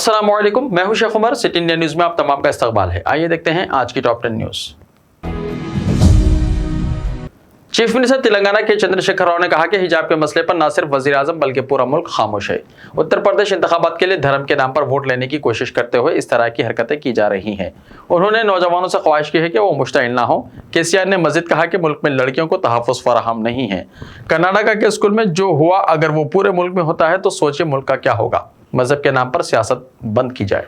अस्सलामुअलैकुम, मैं हूं Sheikh Umar. City India news में आप तमाम का इस्तकबाल है। आइए देखते हैं आज की top 10 news. Chief minister Telangana के चंद्रशेखर राव ने कहा कि हिजाब के मसले पर न सिर्फ वजीर आजम बल्कि पूरा मुल्क खामोश है। उत्तर प्रदेश इंतखाबात के लिए धर्म के नाम पर वोट लेने की कोशिश करते हुए इस तरह की हरकतें की जा रही हैं। उन्होंने नौजवानों से ख्वाहिश की है कि वो मुश्तइल ना हो। केसीआर ने मजीद कहा कि मुल्क में लड़कियों को तहफ़्फ़ुज़ फराहम नहीं है। कर्नाटक के स्कूल में जो हुआ अगर वो पूरे मुल्क में होता है तो सोचिए मुल्क का क्या होगा। मजहब के नाम पर सियासत बंद की जाए।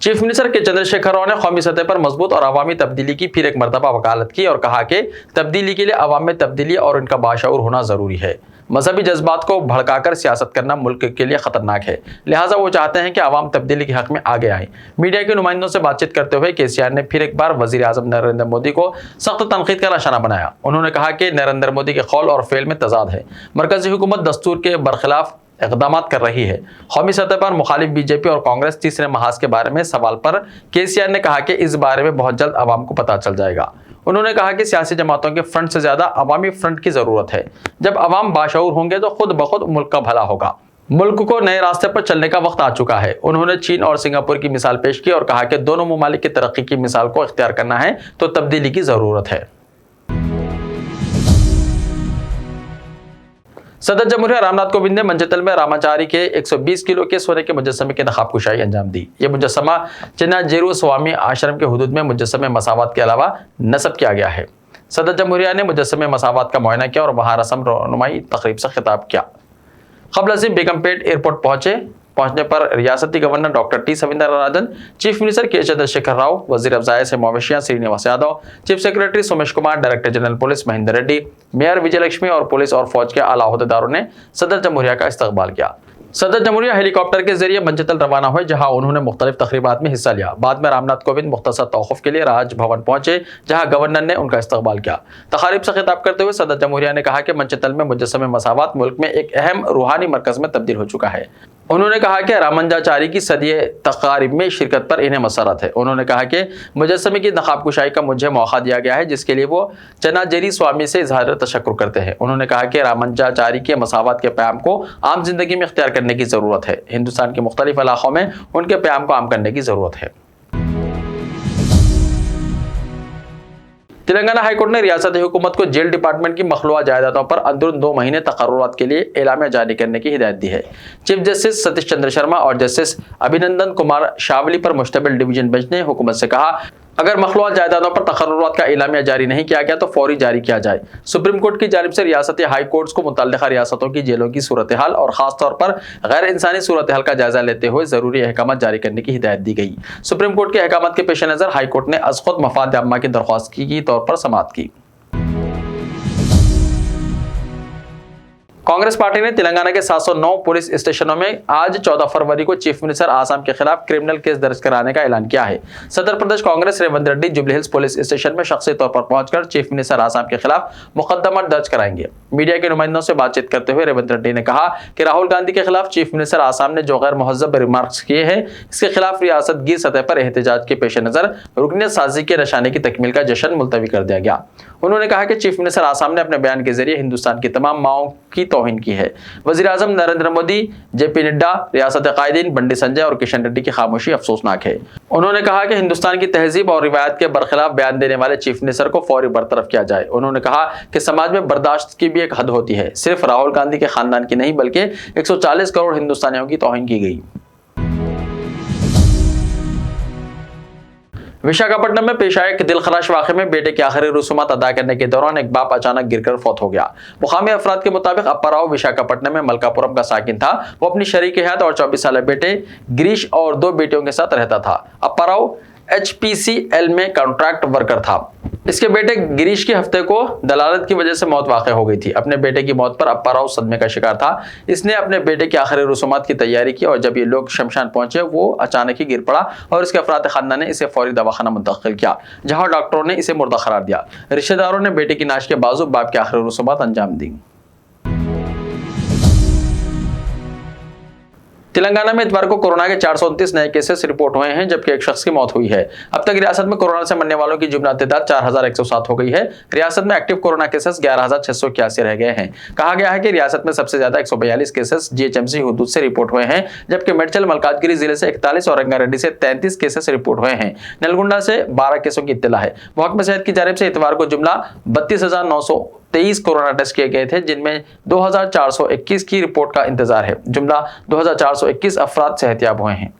Chief minister K Chandrashekar Rao ने कौमी सतह पर मजबूत और अवामी तब्दीली की फिर एक मरतबा वकालत की और कहा कि तब्दीली के लिए अवाम में तब्दीली और इनका बाशऊर होना जरूरी है। मजहबी जज्बात को भड़काकर सियासत करना मुल्क के लिए खतरनाक है, लिहाजा वो चाहते हैं कि अवाम तब्दीली के हक में आगे आए। मीडिया के नुमाइंदों से बातचीत करते हुए केसीआर ने फिर एक बार वजीर आजम नरेंद्र मोदी को सख्त तनकीद का निशाना बनाया। उन्होंने कहा कि नरेंद्र मोदी के कौल और फेल में तजाद है। मरकजी हुकूमत दस्तूर के बरखिलाफ इक़दामात कर रही है। कौमी सतह पर मुखालिफ बीजेपी और कांग्रेस तीसरे महाज के बारे में सवाल पर केसीआर ने कहा कि इस बारे में बहुत जल्द अवाम को पता चल जाएगा। उन्होंने कहा कि सियासी जमातों के फ्रंट से ज्यादा अवामी फ्रंट की जरूरत है। जब अवाम बाशऊर होंगे तो खुद ब खुद मुल्क का भला होगा। मुल्क को नए रास्ते पर चलने का वक्त आ चुका है। उन्होंने चीन और सिंगापुर की मिसाल पेश की और कहा कि दोनों ममालिक की तरक्की की मिसाल को इख्तियार करना है तो तब्दीली की जरूरत है। सदर जमहूरिया रामनाथ कोविंद ने मंचतल में रामाचारी के 120 किलो के सोने के मुजस्समे की नकाब कुशाई अंजाम दी। यह मुजस्समा चिन्नाजेरू स्वामी आश्रम के हुदूद में मुजस्समे मसावत के अलावा नस्ब किया गया है। सदर जमहूरिया ने मुजस्समे मसावत का मुआयना किया और वहां रस्म रोनुमाई तकरीब से खिताब किया। क़ब्ल अज़ीम बेगमपेट एयरपोर्ट पहुंचने पर रियासती governor doctor T Savindrarajan, chief minister K Chandrashekar Rao, वजीर अफजाय से मवेशियां Srinivas Yadav, chief secretary Somesh Kumar, director general police Mahender Reddy, mayor Vijayalakshmi और पुलिस और फौज के आला अहदेदारों ने सदर जमहूरिया का इस्तकबाल किया। सदर जमहूरिया हेलीकॉप्टर के जरिए मंचतल रवाना हुए, जहां उन्होंने मुख्तलिफ तकरीबात में हिस्सा लिया। बाद में रामनाथ कोविंद मुख्तसर तौक़ुफ़ के लिए राजभवन पहुंचे, जहां गवर्नर ने उनका इस्तकबाल किया। तकारीब से खिताब करते हुए सदर जमहूरिया ने कहा कि मंचतल में मुजस्समे मसावत मुल्क में एक अहम रूहानी मरकज में तब्दील हो चुका है। उन्होंने कहा कि रामंजाचारी की सदिये तकारीब में शिरकत पर इन्हें मसरत है। उन्होंने कहा कि मुजस्समे की नकाब कुशाई का मुझे मौका दिया गया है, जिसके लिए वो चन्नाजेरी स्वामी से इजहार तशक्कुर करते हैं। उन्होंने कहा कि रामंजाचारी के मसावत के प्याम को आम जिंदगी में इख्तियार करने की जरूरत है। हिंदुस्तान के मुख्तलिफ इलाकों में उनके प्याम को आम करने की जरूरत है। तेलंगाना हाईकोर्ट ने रियासती हुकूमत को जेल डिपार्टमेंट की मखलूआ जायदादों पर अंदरून 2 महीने तकर्रुरात के लिए एलामिया जारी करने की हिदायत दी है। चीफ जस्टिस सतीश चंद्र शर्मा और जस्टिस अभिनंदन कुमार शावली पर मुश्तमिल डिवीजन बेंच ने हुकूमत से कहा, अगर मखलूआ जायदादों पर तकर्रुरात का एलामिया जारी नहीं किया गया तो फौरी जारी किया जाए। सुप्रीम कोर्ट की जानिब से रियासती हाई कोर्ट्स को मुतल्लिका रियासतों की जेलों की सूरत हाल और खास तौर पर गैर इंसानी सूरत हाल का जायजा लेते हुए जरूरी अहकाम जारी करने की हिदायत दी गई। सुप्रीम कोर्ट के अहकाम के पेश नजर हाई कोर्ट ने अज खुद मफाद अम्मा की दरख्वास्त की तौर पर समाअत की। कांग्रेस पार्टी ने तेलंगाना के 709 पुलिस स्टेशनों में आज 14 फरवरी को चीफ मिनिस्टर आसाम के खिलाफ क्रिमिनल केस दर्ज कराने का ऐलान किया है। सदर प्रदेश कांग्रेस रेवंत रेड्डी जुबली हिल्स पुलिस स्टेशन में शख्सी तौर पर पहुंचकर चीफ मिनिस्टर आसाम के खिलाफ मुकदमा दर्ज कराएंगे। मीडिया के नुमाइंदों से बातचीत करते हुए रेवंत रेड्डी ने कहा कि राहुल गांधी के खिलाफ चीफ मिनिस्टर आसाम ने जो गैर मुहज़्ज़ब रिमार्क्स किए हैं, इसके खिलाफ रियासत गिर सतह पर एहतजाज के पेश नजर रुकनियत साजी के निशाने की तकमील का जश्न मुलतवी कर दिया गया। उन्होंने कहा कि चीफ मिनिस्टर आसाम ने अपने बयान के जरिए हिंदुस्तान की तमाम माओं की तौहीन की है। वजीर आजम नरेंद्र मोदी, जेपी नड्डा, रियासत कायदीन, बंडी संजय और किशन रेड्डी की खामोशी अफसोसनाक है। उन्होंने कहा कि हिंदुस्तान की तहजीब और रिवायत के बरखिलाफ बयान देने वाले चीफ मिनिस्टर को फौरी बरतरफ किया जाए। उन्होंने कहा कि समाज में बर्दाश्त की भी एक हद होती है। सिर्फ राहुल गांधी के खानदान की नहीं बल्कि 140 करोड़ हिंदुस्तानियों की तौहीन की गई। विशाखापट्टनम में पेश आए एक दिलखराश वाक़े में बेटे की आखिरी रसूमात अदा करने के दौरान एक बाप अचानक गिरकर फौत हो गया। मुकामी अफराद के मुताबिक अप्पाराव विशाखापट्टनम में मलकापुरम का साकिन था। वो अपनी शरीक हयात और 24 साल बेटे गिरीश और 2 बेटियों के साथ रहता था। अप्पाराव HPCL में कॉन्ट्रैक्ट वर्कर था। इसके बेटे गिरीश के हफ्ते को दलालत की वजह से मौत वाक़ हो गई थी। अपने बेटे की मौत पर अप्पाराव सदमे का शिकार था। इसने अपने बेटे की आखिरी रसूमात की तैयारी की और जब ये लोग शमशान पहुंचे वो अचानक ही गिर पड़ा और इसके अफराद खानदान ने इसे फौरी दवाखाना मुंतकिल किया, जहां डॉक्टरों ने इसे मुर्दा करार दिया। रिश्तेदारों ने बेटे की नाश के बाजू बाप की आखिरी रसूमात अंजाम दी। तेलंगाना में इतवार को कोरोना के 429 नए केसेस रिपोर्ट हुए हैं, जबकि एक शख्स की मौत हुई है। अब तक रियासत में कोरोना से मरने वालों की जुमला तादाद 4107 हो गई है। रियासत में एक्टिव कोरोना केसेस 11681 रह गए हैं। कहा गया है कि रियासत में सबसे ज्यादा 142 केसेस जीएचएमसी हुदूद से रिपोर्ट हुए हैं, जबकि मेडचल मलकाजगिरी जिले से 41 और रंगारेड्डी से 33 केसेस रिपोर्ट हुए हैं। नलगुंडा से 12 केसों की इत्तला है। महकमा सेहत की जानिब से इतवार को जुमला 32,923 कोरोना टेस्ट किए गए थे, जिनमें 2421 की रिपोर्ट का इंतजार है। जुमला 2421 अफराद सेहतयाब हुए हैं।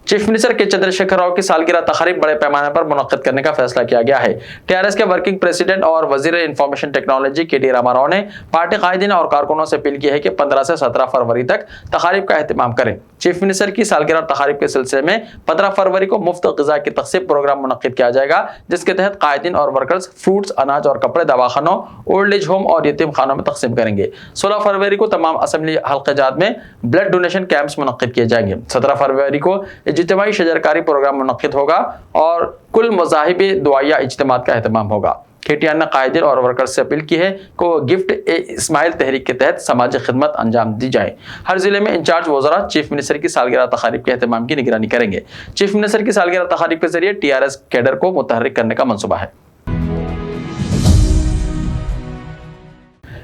Chief minister K Chandrashekar Rao की सालगिरह तकारीब बड़े पैमाने पर मुनक्किद करने का फैसला किया गया है। टीआरएस के वर्किंग प्रेसिडेंट और वजीर इंफॉर्मेशन टेक्नोलॉजी के टी रामा राव ने पार्टी कायदीन और कारकुनों से अपील की है कि 15 से 17 फरवरी तक तकारीब का एहतमाम करें। चीफ मिनिस्टर की सालगिरह तकारीब के सिलसिले में 15 फरवरी को मुफ्त ग़िज़ा की तक़सीम प्रोग्राम मुनक्किद किया जाएगा, जिसके तहत कायदीन और वर्कर्स फ्रूट्स, अनाज और कपड़े दवाखानों, ओल्ड एज होम और यतीम खानों में तक़सीम करेंगे। 16 फरवरी को तमाम असम्बली हल्क़ाजात में ब्लड डोनेशन कैंप्स मुनक्किद किए जाएंगे। 17 फरवरी को इज्तिमाई शजरकारी प्रोग्राम मुनक्किद होगा और कुल मज़ाहिबी दुआया इज्तिमात का एहतमाम होगा। केटीआर ने कायदीन और वर्कर्स से अपील की है कि वो गिफ्ट ए इस्माइल तहरीक के तहत समाजी खिदमत अंजाम दी जाए। हर जिले में इंचार्ज वज़रा चीफ मिनिस्टर की सालगिरह तकारीब के एहतमाम की निगरानी करेंगे। चीफ मिनिस्टर की सालगिरह तकारीब के जरिए टीआरएस कैडर को मुतहर्रिक करने का मंसूबा है।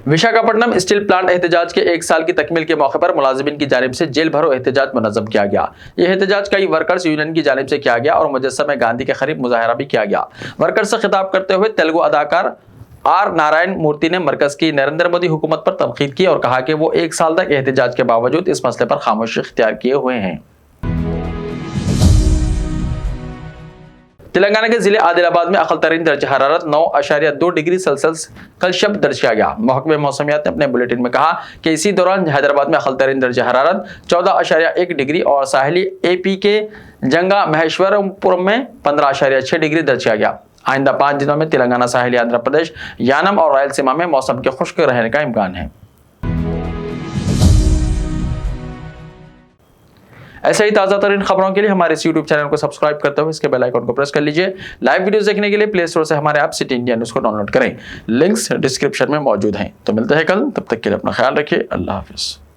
विशाखापट्टनम स्टील प्लांट एहतजाज के 1 साल की तकमील के मौके पर मुलाजिमीन की जानिब से जेल भरो एहतजाज मुनज़्ज़म किया गया। यह एहतजाज कई वर्कर्स यूनियन की जानिब से किया गया और मुजस्समे गांधी के करीब मुजाहरा भी किया गया। वर्कर्स से खिताब करते हुए तेलुगु अदाकार आर नारायण मूर्ति ने मरकज की नरेंद्र मोदी हुकूमत पर तनकीद की और कहा कि वो 1 साल तक एहतजाज के बावजूद इस मसले पर खामोशी इख्तियार किए हुए हैं। तेलंगाना के जिले आदिलाबाद में अक़ल तरीन दर्ज हरारत 9.2 डिग्री सेल्सियस कल शब दर्ज किया गया। महकमे मौसमियात ने अपने बुलेटिन में कहा कि इसी दौरान हैदराबाद में अक़ल तरीन दर्ज हरारत 14.1 डिग्री और साहिली एपी के जंगा महेश्वरपुरम में 15.6 डिग्री दर्ज किया गया। आइंदा 5 दिनों में तेलंगाना, साहिली आंध्र प्रदेश, यानम और रायलसीमा में मौसम के खुश्क रहने का इम्कान है। ऐसे ही ताज़ा तरीन खबरों के लिए हमारे इस YouTube चैनल को सब्सक्राइब करते हुए इसके बेल आइकन को प्रेस कर लीजिए। लाइव वीडियोस देखने के लिए प्ले स्टोर से हमारे ऐप सिटी इंडिया न्यूज़ को डाउनलोड करें। लिंक्स डिस्क्रिप्शन में मौजूद हैं। तो मिलते हैं कल, तब तक के लिए अपना ख्याल रखिए। अल्लाह हाफिज़।